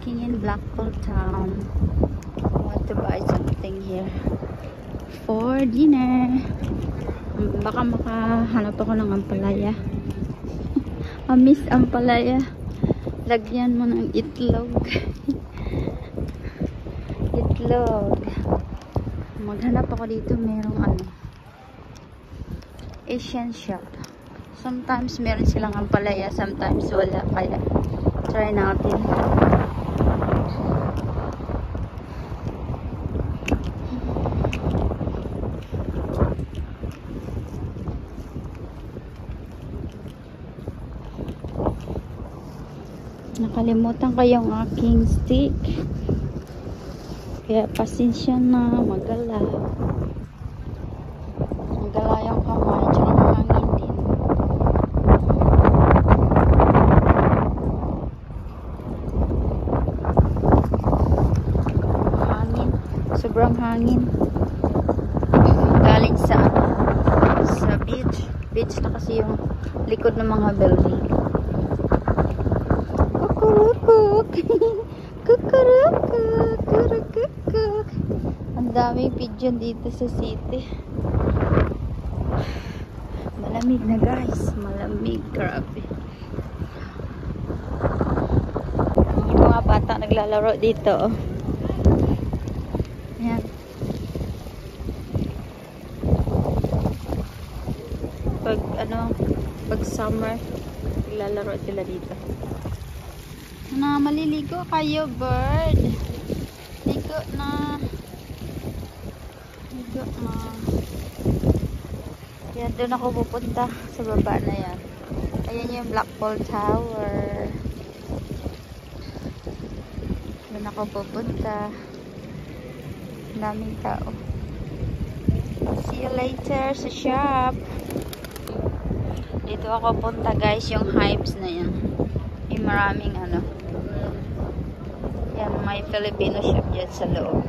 walking in Blackpool town. I want to buy something here for dinner. Baka makahanap ako ng ampalaya. Miss ampalaya. Lagyan mo ng itlog. Itlog. Maghanap ako dito, merong ano, Asian shop. Sometimes meron silang ampalaya, sometimes wala. Kaya try natin. Nakalimutan ko yung aking stick. Kaya pasensya na, magala. Magala yung kamay, tsaka mahangin din. Hangin. Sobrang hangin. Galing sa beach. Beach na kasi yung likod ng mga building. Kukurukuk. Ang daming pigeon dito sa city. Malamig na guys. Malamig. Grabe. Yung mga bata naglalaro dito. Ayan. Pag summer, naglalaro sila dito. Na maliligo kayo, bird. Ligo na. Ligo na. Yan, doon ako pupunta sa baba na yan. Ayan yung Blackpool Tower. Doon ako pupunta. Daming tao. See you later sa shop. Dito ako punta guys, yung Hypes na yan. Yung maraming ano. Yan, may Filipino shop dyan sa loob.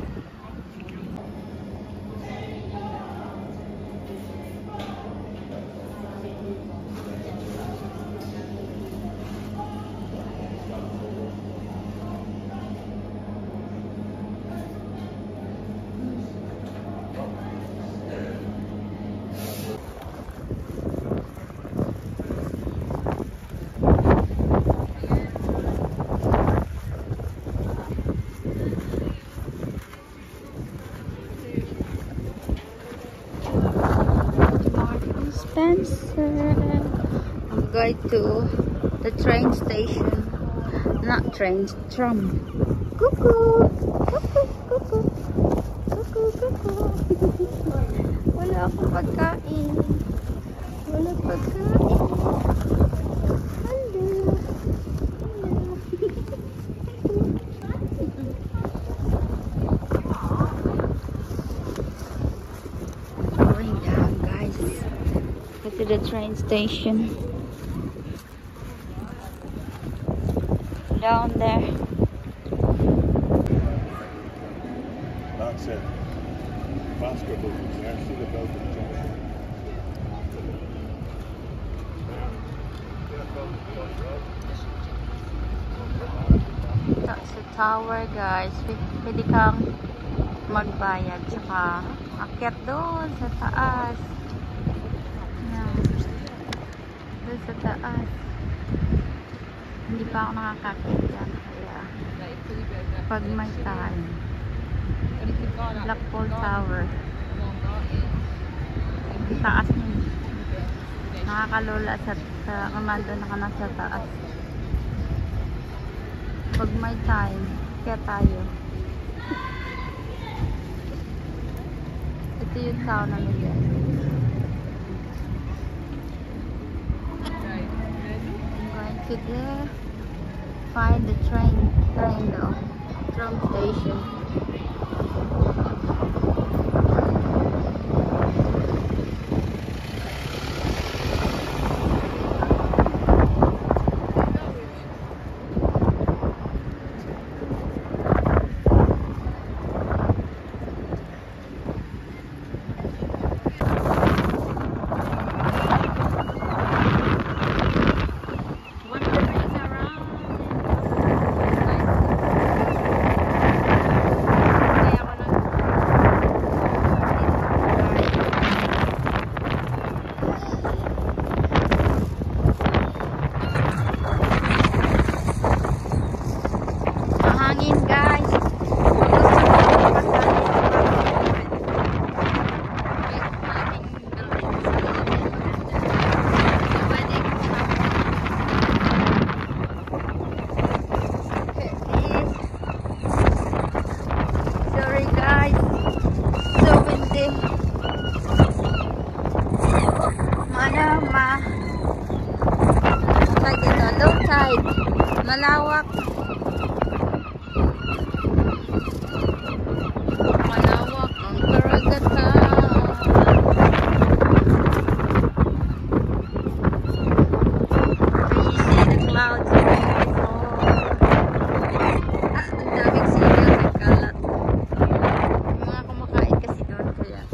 I'm going to the train station. Not train, tram. Cuckoo! Cuckoo! Cuckoo! Cuckoo! Cuckoo! Wala akong pagkain. Wala pagkain. Hello! Going down, guys. To the train station. Down there. That's it. Basketball. There, see the building. That's the tower, guys. Pwede kang magbayad. Tsaka akyat doon sa taas. Doon sa taas. Hindi pa ako nakakakit dyan. Kaya pag may time. Blackpool Tower. Ang taas niya. Nakakalula kung nandun na ka na sa taas. Pag may time, kaya tayo. Ito yung town na nila. To there, find the train though, tram station. Malawak. Malawak ang karagatan. Can you see the clouds? Ang daming sigaw nagkalat. May mga kumakain kasi doon kaya.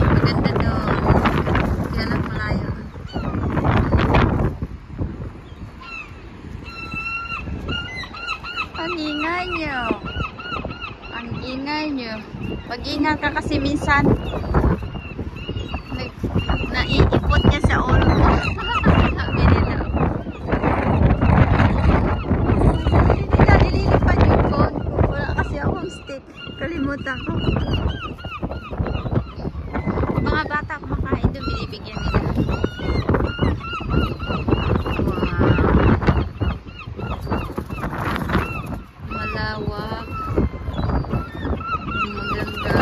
Maganda doon. Kaya lang malayo. Ang ingay nyo. Ang ingay nyo. Mag-ingat ka kasi minsan naiipot niya sa ulo mo. Sabi nila. Hindi na nililipad yung phone ko. Wala kasi akong stick. Kalimutan ko. Mga bata kumakain doon, binibigyan nila. Wow. Malawak. Maganda.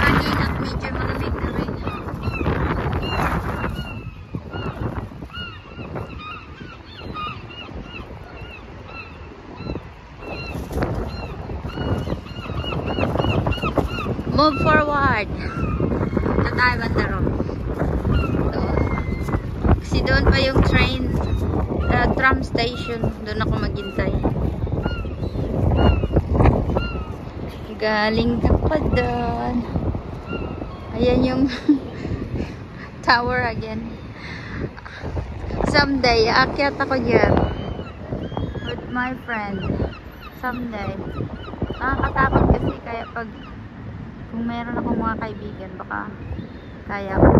Hangin at medyo malamig na rin. Move forward. Ito tayo bandaro. Kasi doon pa yung train, tram station. Doon ako maghintay. Galing ka pa doon. Ayan yung tower again. Someday, aakyat ako dyan with my friend. Someday. Nakakatakot kasi kaya pag kung meron akong mga kaibigan, baka kaya ko.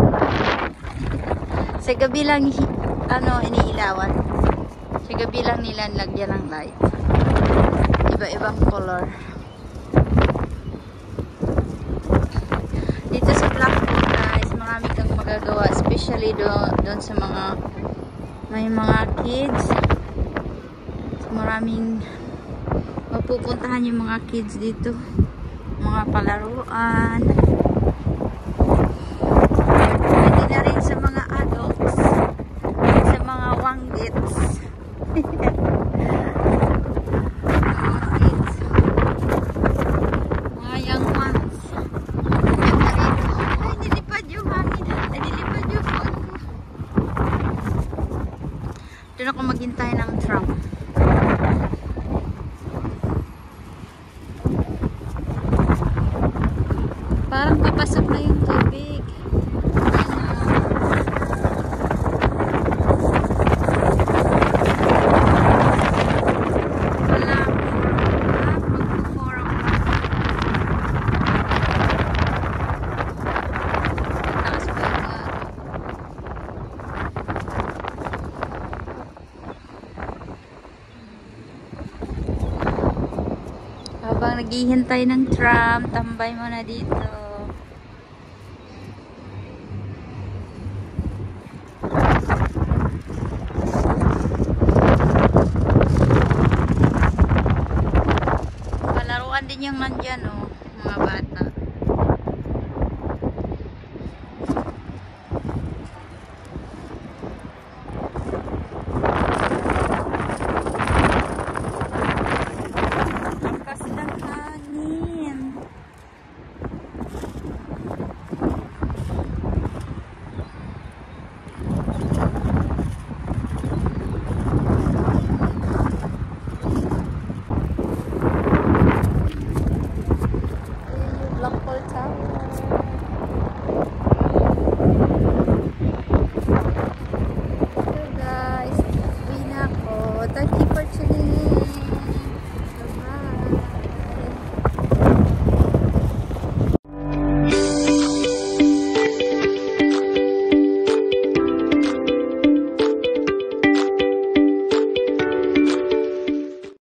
Sa gabi lang, iniilawan. Sa gabi lang nila lagyan ng light. Iba-ibang color. Dito sa Blackpool, guys, marami kang magagawa. Especially doon sa mga may mga kids. So, maraming mapupuntahan yung mga kids dito. Mga palaruan. Pwede na rin sa mga adults. Sa mga wanggits. Mga young ones. Ay, nilipad yung hangin. Ay, nilipad yung phone ko. Doon ako maghintay ng tram. Parang papasok na yung tubig. Wala. Magpo-forum. Taas pa yung habang naghihintay ng tram, tambay mo na dito. Din yung nandyan, oh, mga bata. Lakas ng hangin. Blackpool Tower.